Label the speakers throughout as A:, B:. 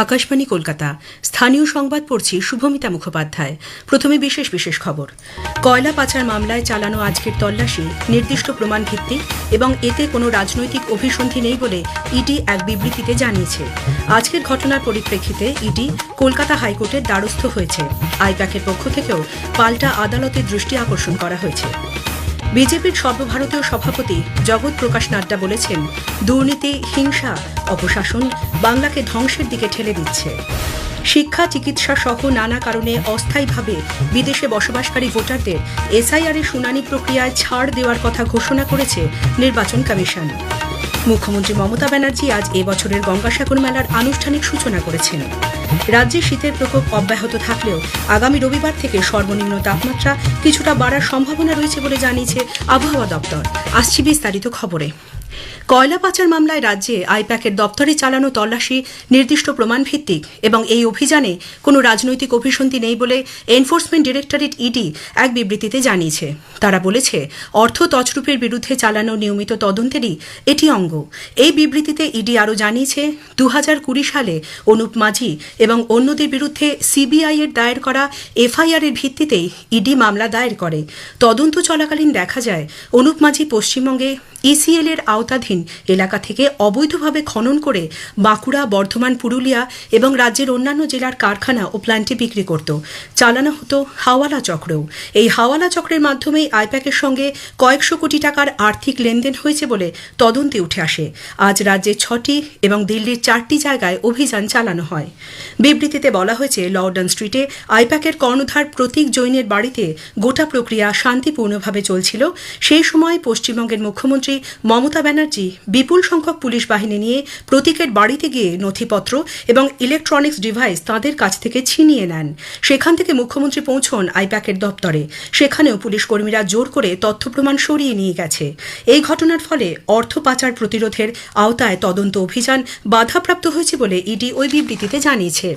A: আকাশবাণী কলকাতা স্থানীয় সংবাদ পড়ছি শুভমিতা মুখোপাধ্যায়। প্রথমে বিশেষ বিশেষ খবর। কয়লা পাচার মামলায় চালানো আজকের তল্লাশি নির্দিষ্ট প্রমাণ ভিত্তিক এবং এতে কোনো রাজনৈতিক অভিসন্ধি নেই বলে ইডি এক বিবৃতিতে জানিয়েছে। আজকের ঘটনার পরিপ্রেক্ষিতে ইডি কলকাতা হাইকোর্টের দ্বারস্থ হয়েছে। আইপ্যাকের পক্ষ থেকেও পাল্টা আদালতের দৃষ্টি আকর্ষণ করা হয়েছে। বিজেপির সর্বভারতীয় সভাপতি জগৎ প্রকাশ নাড্ডা বলেছেন, দুর্নীতি, হিংসা, অপশাসন বাংলাকে ধ্বংসের দিকে ঠেলে দিচ্ছে। শিক্ষা, চিকিৎসা সহ নানা কারণে অস্থায়ীভাবে বিদেশে বসবাসকারী ভোটারদের এসআইআরের শুনানি প্রক্রিয়ায় ছাড় দেওয়ার কথা ঘোষণা করেছে নির্বাচন কমিশন। মুখ্যমন্ত্রী মমতা ব্যানার্জি আজ এবছরের গঙ্গাসাগর মেলার আনুষ্ঠানিক সূচনা করেছেন। রাজ্যে শীতের প্রকোপ অব্যাহত থাকলেও আগামী রবিবার থেকে সর্বনিম্ন তাপমাত্রা কিছুটা বাড়ার সম্ভাবনা রয়েছে বলে জানিয়েছে আবহাওয়া দপ্তর। আসছি বিস্তারিত খবরে। কয়লা পাচার মামলায় রাজ্যে আইপ্যাকের দপ্তরে চালানো তল্লাশি নির্দিষ্ট প্রমাণ ভিত্তিক এবং এই অভিযানে কোনো রাজনৈতিক অভিসন্ধি নেই বলে এনফোর্সমেন্ট ডিরেক্টরেট ইডি এক বিবৃতিতে জানিয়েছে। তারা বলেছে, অর্থ তছরূপের বিরুদ্ধে চালানো নিয়মিত তদন্তেরই এটি অঙ্গ। এই বিবৃতিতে ইডি আরও জানিয়েছে, 2020 সালে অনুপ মাঝি এবং অন্যদের বিরুদ্ধে সিবিআই এর দায়ের করা এফআইআর এর ভিত্তিতেই ইডি মামলা দায়ের করে। তদন্ত চলাকালীন দেখা যায়, অনুপ মাঝি পশ্চিমবঙ্গে ইসিএল এর আওতাধীন এলাকা থেকে অবৈধভাবে খনন করে বাঁকুড়া, বর্ধমান, পুরুলিয়া এবং রাজ্যের অন্যান্য জেলার কারখানা ও প্ল্যান্টে বিক্রি করত। চালানো হতো হাওয়ালা চক্রেও। এই হাওয়ালা চক্রের মাধ্যমেই আইপ্যাকের সঙ্গে কয়েকশো কোটি টাকার আর্থিক লেনদেন হয়েছে বলে তদন্তে উঠে আসে। আজ রাজ্যের 6টি এবং দিল্লির 4টি জায়গায় অভিযান চালানো হয়। বিবৃতিতে বলা হয়েছে, লর্ডন স্ট্রিটে আইপ্যাকের কর্ণধার প্রতীক জৈনের বাড়িতে গোটা প্রক্রিয়া শান্তিপূর্ণভাবে চলছিল। সেই সময় পশ্চিমবঙ্গের মুখ্যমন্ত্রী মমতা ব্যানার্জি বিপুল সংখ্যক পুলিশ বাহিনী নিয়ে প্রতীকের বাড়িতে গিয়ে নথিপত্র এবং ইলেকট্রনিক্স ডিভাইস তাঁদের কাছ থেকে ছিনিয়ে নেন। সেখান থেকে মুখ্যমন্ত্রী পৌঁছন আইপ্যাকের দপ্তরে। সেখানেও পুলিশ কর্মীরা জোর করে তথ্য প্রমাণ সরিয়ে নিয়ে গেছে। এই ঘটনার ফলে অর্থ পাচার প্রতিরোধের আওতায় তদন্ত অভিযান বাধাপ্রাপ্ত হয়েছে বলে ইডি ওই বিবৃতিতে জানিয়েছে।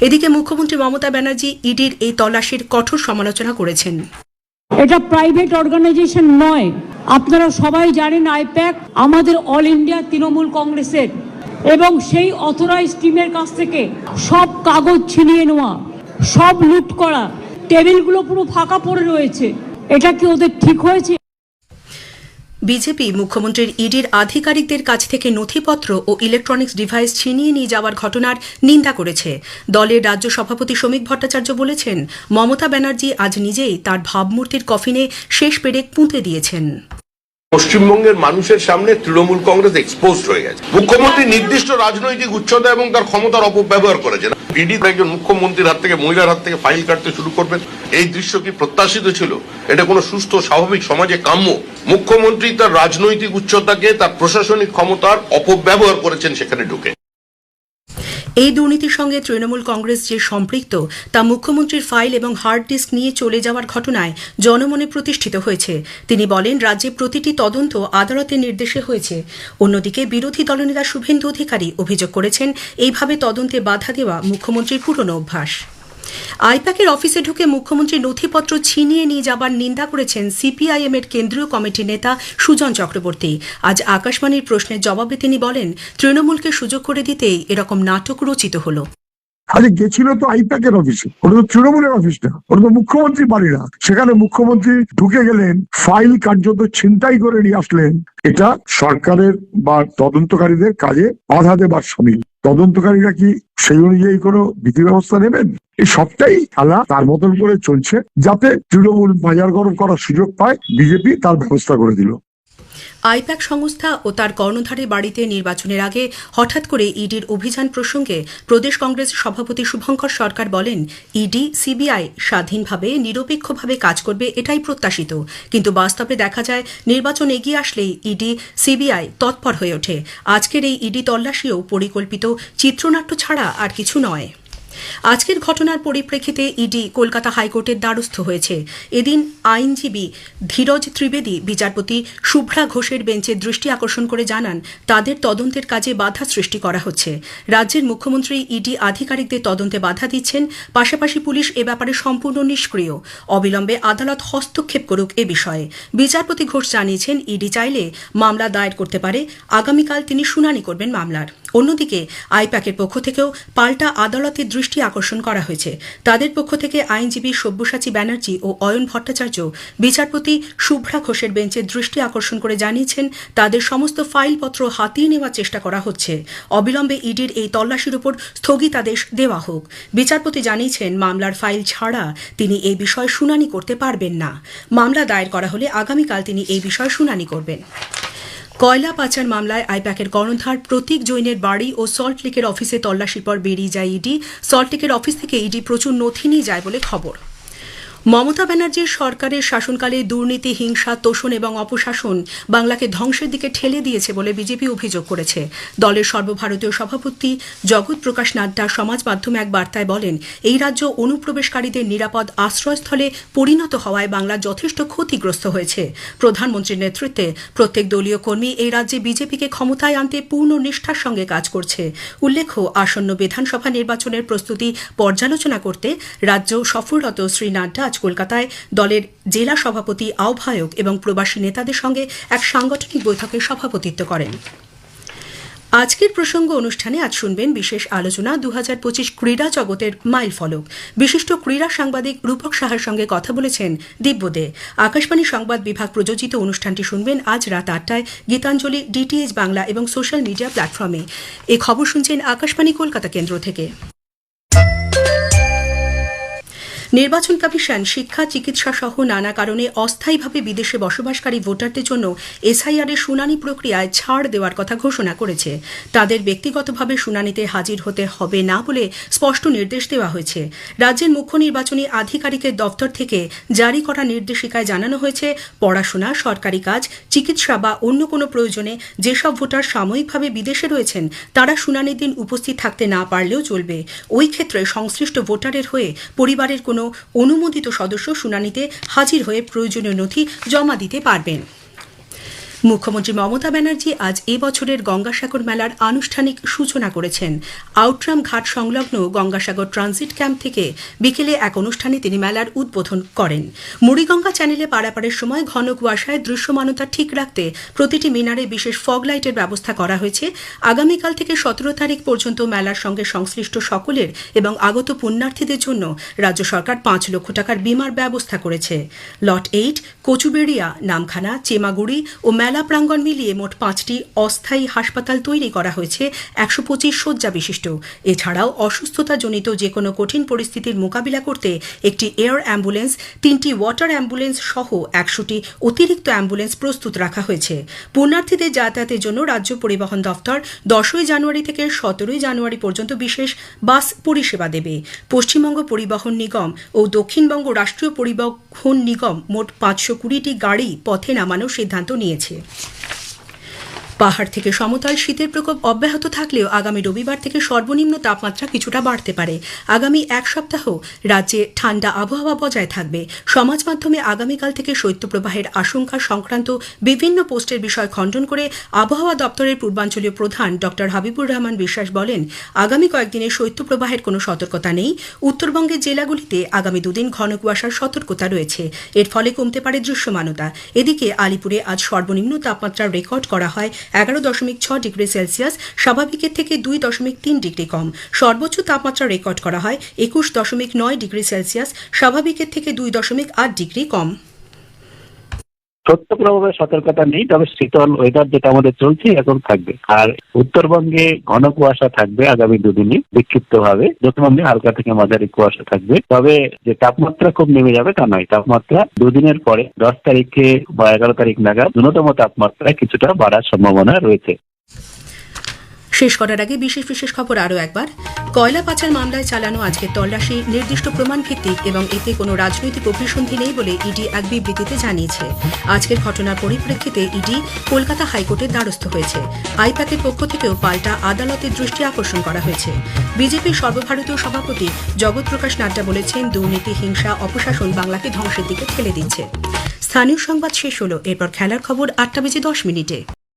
A: এদিকে মুখ্যমন্ত্রী মমতা ব্যানার্জি ইডির এই তল্লাশির কঠোর সমালোচনা করেছেন।
B: এটা প্রাইভেট অর্গানাইজেশন নয়। আপনারা সবাই জানেন, আইপ্যাক আমাদের অল ইন্ডিয়া তৃণমূল কংগ্রেসের, এবং সেই অথরাইজ টিমের কাছ থেকে সব কাগজ ছিনিয়ে নেওয়া, সব লুট করা, টেবিলগুলো পুরো ফাঁকা পড়ে রয়েছে। এটা কি ওদের ঠিক হয়েছে?
A: বিজেপি মুখ্যমন্ত্রীর ইডির আধিকারিকদের কাছ থেকে নথিপত্র ও ইলেকট্রনিক্স ডিভাইস ছিনিয়ে নিয়ে যাওয়ার ঘটনার নিন্দা করেছে। দলের রাজ্য সভাপতি শ্রমিক ভট্টাচার্য বলেছেন, মমতা ব্যানার্জি আজ নিজেই তার ভাবমূর্তির কফিনে শেষ পেরেক পুঁতে দিয়েছেন।
C: পশ্চিমবঙ্গের মানুষের সামনে তৃণমূল কংগ্রেস এক্সপোজড হয়ে গেছে। মুখ্যমন্ত্রী নির্দিষ্ট রাজনৈতিক উচ্চতা এবং তার ক্ষমতার অপব্যবহার করেছেন। ইডি একজন মুখ্যমন্ত্রীর হাত থেকে, মহিলার হাত থেকে ফাইল কাটতে শুরু করবেন, এই দৃশ্য কি প্রত্যাশিত ছিল? এটা কোনো সুস্থ স্বাভাবিক সমাজে কাম্য? মুখ্যমন্ত্রী তার রাজনৈতিক উচ্চতাকে, তার প্রশাসনিক ক্ষমতার অপব্যবহার করেছেন সেখানে ঢুকে।
A: এই দুর্নীতির সঙ্গে তৃণমূল কংগ্রেস যে সম্পৃক্ত তা মুখ্যমন্ত্রীর ফাইল এবং হার্ড ডিস্ক নিয়ে চলে যাওয়ার ঘটনায় জনমনে প্রতিষ্ঠিত হয়েছে। তিনি বলেন, রাজ্যে প্রতিটি তদন্ত আদালতের নির্দেশে হয়েছে। অন্যদিকে বিরোধী দলনেতা শুভেন্দু অধিকারী অভিযোগ করেছেন, এইভাবে তদন্তে বাধা দেওয়া মুখ্যমন্ত্রীর পুরনো অভ্যাস। আইপ্যাকের অফিসে ঢুকে মুখ্যমন্ত্রী নথিপত্র ছিনিয়ে নিয়ে যাবার নিন্দা করেছেন সিপিআইএম এর কেন্দ্রীয় কমিটির নেতা সুজন চক্রবর্তী। আজ আকাশবাণীর প্রশ্নের জবাবে তিনি বলেন, তৃণমূলকে সুযোগ করে দিতেই এরকম নাটক রচিত হলো।
D: আরে গেছিল তো আইপ্যাকের অফিসে, ওটা তো তৃণমূলের অফিস না, ওটা তো মুখ্যমন্ত্রী বাড়ি না। সেখানে মুখ্যমন্ত্রী ঢুকে গেলেন, ফাইল কার্যত ছিনতাই করে নিয়ে আসলেন। এটা সরকারের বা তদন্তকারীদের কাজে বাধা দেবার সামিল। তদন্তকারীরা কি সেই অনুযায়ী কোনো বিধি ব্যবস্থা নেবেন? এই সবটাই খেলা তার মতন করে চলছে, যাতে তৃণমূল বাজার গরম করার সুযোগ পায়। বিজেপি তার ব্যবস্থা করে দিল।
A: আইপ্যাক সংস্থা ও তার কর্ণধারের বাড়িতে নির্বাচনের আগে হঠাৎ করে ইডির অভিযান প্রসঙ্গে প্রদেশ কংগ্রেস সভাপতি শুভঙ্কর সরকার বলেন, ইডি, সিবিআই স্বাধীনভাবে নিরপেক্ষভাবে কাজ করবে এটাই প্রত্যাশিত। কিন্তু বাস্তবে দেখা যায়, নির্বাচন এগিয়ে আসলেই ইডি, সিবিআই তৎপর হয়ে ওঠে। আজকের এই ইডি তল্লাশিও পরিকল্পিত চিত্রনাট্য ছাড়া আর কিছু নয়। আজকের ঘটনার পরিপ্রেক্ষিতে ইডি কলকাতা হাইকোর্টের দ্বারস্থ হয়েছে। এদিন আইনজীবী ধীরজ ত্রিবেদী বিচারপতি শুভ্রা ঘোষের বেঞ্চে দৃষ্টি আকর্ষণ করে জানান, তাদের তদন্তের কাজে বাধা সৃষ্টি করা হচ্ছে। রাজ্যের মুখ্যমন্ত্রী ইডি আধিকারিকদের তদন্তে বাধা দিচ্ছেন, পাশাপাশি পুলিশ এ ব্যাপারে সম্পূর্ণ নিষ্ক্রিয়। অবিলম্বে আদালত হস্তক্ষেপ করুক এ বিষয়ে। বিচারপতি ঘোষ জানিয়েছেন, ইডি চাইলে মামলা দায়ের করতে পারে। আগামীকাল তিনি শুনানি করবেন মামলার। অন্যদিকে আইপ্যাকের পক্ষ থেকেও পাল্টা আদালতের দৃষ্টি আকর্ষণ করা হয়েছে। তাদের পক্ষ থেকে আইনজীবী সব্যসাচী ব্যানার্জি ও অয়ন ভট্টাচার্য বিচারপতি শুভ্রা ঘোষের বেঞ্চের দৃষ্টি আকর্ষণ করে জানিয়েছেন তাদের সমস্ত ফাইলপত্র হাতিয়ে নেওয়ার চেষ্টা করা হচ্ছে। অবিলম্বে ইডির এই তল্লাশির উপর স্থগিতাদেশ দেওয়া হোক। বিচারপতি জানিয়েছেন মামলার ফাইল ছাড়া তিনি এই বিষয়ে শুনানি করতে পারবেন না। মামলা দায়ের করা হলে আগামীকাল তিনি এই বিষয়ে শুনানি করবেন। কয়লা পাচার মামলায় আইপ্যাকের কর্ণধার প্রতীক জৈনের বাড়ি ও সল্টলেকের অফিসে তল্লাশির পর বেরিয়ে যায় ইডি। সল্টলেকের অফিস থেকে ইডি প্রচুর নথি নিয়ে যায় বলে খবর। মমতা ব্যানার্জির সরকারের শাসনকালে দুর্নীতি, হিংসা, তোষণ এবং অপশাসন বাংলাকে ধ্বংসের দিকে ঠেলে দিয়েছে বলে বিজেপি অভিযোগ করেছে। দলের সর্বভারতীয় সভাপতি জগৎ প্রকাশ নাড্ডা সমাজ মাধ্যমে এক বার্তায় বলেন, এই রাজ্য অনুপ্রবেশকারীদের নিরাপদ আশ্রয়স্থলে পরিণত হওয়ায় বাংলা যথেষ্ট ক্ষতিগ্রস্ত হয়েছে। প্রধানমন্ত্রীর নেতৃত্বে প্রত্যেক দলীয় কর্মী এই রাজ্যে বিজেপিকে ক্ষমতায় আনতে পূর্ণ নিষ্ঠার সঙ্গে কাজ করছে। উল্লেখ্য, আসন্ন বিধানসভা নির্বাচনের প্রস্তুতি পর্যালোচনা করতে রাজ্য সফররত শ্রী নাড্ডা কলকাতায় দলের জেলা সভাপতি, আহ্বায়ক এবং প্রবাসী নেতাদের সঙ্গে এক সাংগঠনিক বৈঠকে সভাপতিত্ব করেন। আজকের প্রসঙ্গ অনুষ্ঠানে আজ শুনবেন বিশেষ আলোচনা 2025 ক্রীড়া জগতের মাইল ফলক। বিশিষ্ট ক্রীড়া সাংবাদিক রূপক সাহার সঙ্গে কথা বলেছেন দিব্য দে। আকাশবাণী সংবাদ বিভাগ প্রযোজিত অনুষ্ঠানটি শুনবেন আজ রাত 8টায় গীতাঞ্জলি, ডিটিএইচ বাংলা এবং সোশ্যাল মিডিয়া প্ল্যাটফর্মে। এই খবর শুনছেন আকাশবাণী কলকাতা কেন্দ্র থেকে। নির্বাচন কমিশন শিক্ষা, চিকিৎসা সহ নানা কারণে অস্থায়ীভাবে বিদেশে বসবাসকারী ভোটারদের জন্য এসআইআরের শুনানি প্রক্রিয়ায় ছাড় দেওয়ার কথা ঘোষণা করেছে। তাদের ব্যক্তিগতভাবে শুনানিতে হাজির হতে হবে না বলে স্পষ্ট নির্দেশ দেওয়া হয়েছে। রাজ্যের মুখ্য নির্বাচনী আধিকারিকের দপ্তর থেকে জারি করা নির্দেশিকায় জানানো হয়েছে, পড়াশোনা, সরকারি কাজ, চিকিৎসা বা অন্য কোনো প্রয়োজনে যেসব ভোটার সাময়িকভাবে বিদেশে রয়েছেন তারা শুনানির দিন উপস্থিত থাকতে না পারলেও চলবে। ওই ক্ষেত্রে সংশ্লিষ্ট ভোটারের হয়ে পরিবারের কোনো অনুমোদিত সদস্য শুনানিতে হাজির হয়ে প্রয়োজনীয় নথি জমা দিতে পারবেন। মুখ্যমন্ত্রী মমতা ব্যানার্জি আজ এবছরের গঙ্গাসাগর মেলার আনুষ্ঠানিক সূচনা করেছেন। আউটরাম ঘাট সংলগ্ন গঙ্গাসাগর ট্রানজিট ক্যাম্প থেকে বিকেলে এক অনুষ্ঠানে তিনি মেলার উদ্বোধন করেন। মুড়িগঙ্গা চ্যানেলে পারাপারের সময় ঘন কুয়াশায় দৃশ্যমানতা ঠিক রাখতে প্রতিটি মিনারে বিশেষ ফগ লাইটের ব্যবস্থা করা হয়েছে। আগামীকাল থেকে 17 তারিখ পর্যন্ত মেলার সঙ্গে সংশ্লিষ্ট সকলের এবং আগত পুণ্যার্থীদের জন্য রাজ্য সরকার 5 লক্ষ টাকার বিমার ব্যবস্থা করেছে। লট 8, কচুবেড়িয়া, নামখানা, চেমাগুড়ি ও মেলা প্রাঙ্গণ মিলিয়ে মোট 5টি অস্থায়ী হাসপাতাল তৈরি করা হয়েছে 125 শয্যা বিশিষ্ট। এছাড়াও অসুস্থতাজনিত যে কোনো কঠিন পরিস্থিতির মোকাবিলা করতে একটি এয়ার অ্যাম্বুলেন্স, 3টি ওয়াটার অ্যাম্বুলেন্স সহ 100টি অতিরিক্ত অ্যাম্বুলেন্স প্রস্তুত রাখা হয়েছে। পুণ্যার্থীদের যাতায়াতের জন্য রাজ্য পরিবহন দফতর 10ই জানুয়ারি থেকে 17ই জানুয়ারি পর্যন্ত বিশেষ বাস পরিষেবা দেবে। পশ্চিমবঙ্গ পরিবহন নিগম ও দক্ষিণবঙ্গ রাষ্ট্রীয় পরিবহন নিগম মোট 520টি গাড়ি পথে নামানোর সিদ্ধান্ত নিয়েছে। পাহাড় থেকে সমতল শীতের প্রকোপ অব্যাহত থাকলেও আগামী রবিবার থেকে সর্বনিম্ন তাপমাত্রা কিছুটা বাড়তে পারে। আগামী এক সপ্তাহ রাজ্যে ঠান্ডা আবহাওয়া বজায় থাকবে। সমাজ মাধ্যমে আগামীকাল থেকে শৈত্যপ্রবাহের আশঙ্কা সংক্রান্ত বিভিন্ন পোস্টের বিষয় খণ্ডন করে আবহাওয়া দপ্তরের পূর্বাঞ্চলীয় প্রধান ড হাবিবুর রহমান বিশ্বাস বলেন, আগামী কয়েকদিনে শৈত্যপ্রবাহের কোনো সতর্কতা নেই। উত্তরবঙ্গের জেলাগুলিতে আগামী 2 দিন ঘন কুয়াশার সতর্কতা রয়েছে। এর ফলে কমতে পারে দৃশ্যমানতা। এদিকে আলিপুরে আজ সর্বনিম্ন তাপমাত্রা রেকর্ড করা হয় 11.6 ডিগ্রি সেলসিয়াস, স্বাভাবিকের থেকে 2.3 ডিগ্রি কম। সর্বোচ্চ তাপমাত্রা রেকর্ড করা হয় 21.9 ডিগ্রি সেলসিয়াস, স্বাভাবিকের থেকে 2.8 ডিগ্রি কম।
E: শৈত্যপ্রবাহের সতর্কতা নেই, তবে শীতল ওয়েদার যেটা আমাদের চলছে এখন থাকবে। আর উত্তরবঙ্গে ঘন কুয়াশা থাকবে আগামী 2 দিনই বিক্ষিপ্ত ভাবে। দক্ষিণবঙ্গে হালকা থেকে মাঝারি কুয়াশা থাকবে। তবে যে তাপমাত্রা খুব নেমে যাবে তা নয়। তাপমাত্রা 2 দিনের পরে 10 তারিখে বা 11 তারিখ নাগাদ ন্যূনতম তাপমাত্রায় কিছুটা বাড়ার সম্ভাবনা রয়েছে।
A: শেষ করার আগে বিশেষ খবর আরও একবার। কয়লা পাচার মামলায় চালানো আজকের তল্লাশি নির্দিষ্ট প্রমাণ ভিত্তিক এবং এতে কোনো রাজনৈতিক অভিসন্ধি নেই বলে ইডি এক বিবৃতিতে জানিয়েছে। আজকের ঘটনার পরিপ্রেক্ষিতে ইডি কলকাতা হাইকোর্টের দ্বারস্থ হয়েছে। আইপ্যাকের পক্ষ থেকেও পাল্টা আদালতের দৃষ্টি আকর্ষণ করা হয়েছে। বিজেপির সর্বভারতীয় সভাপতি জগৎ প্রকাশ নাড্ডা বলেছেন, দুর্নীতি, হিংসা, অপশাসন বাংলাকে ধ্বংসের দিকে ঠেলে দিচ্ছে। স্থানীয় সংবাদ শেষ হলো। এরপর খেলার খবর 8টা বেজে 10 মিনিটে।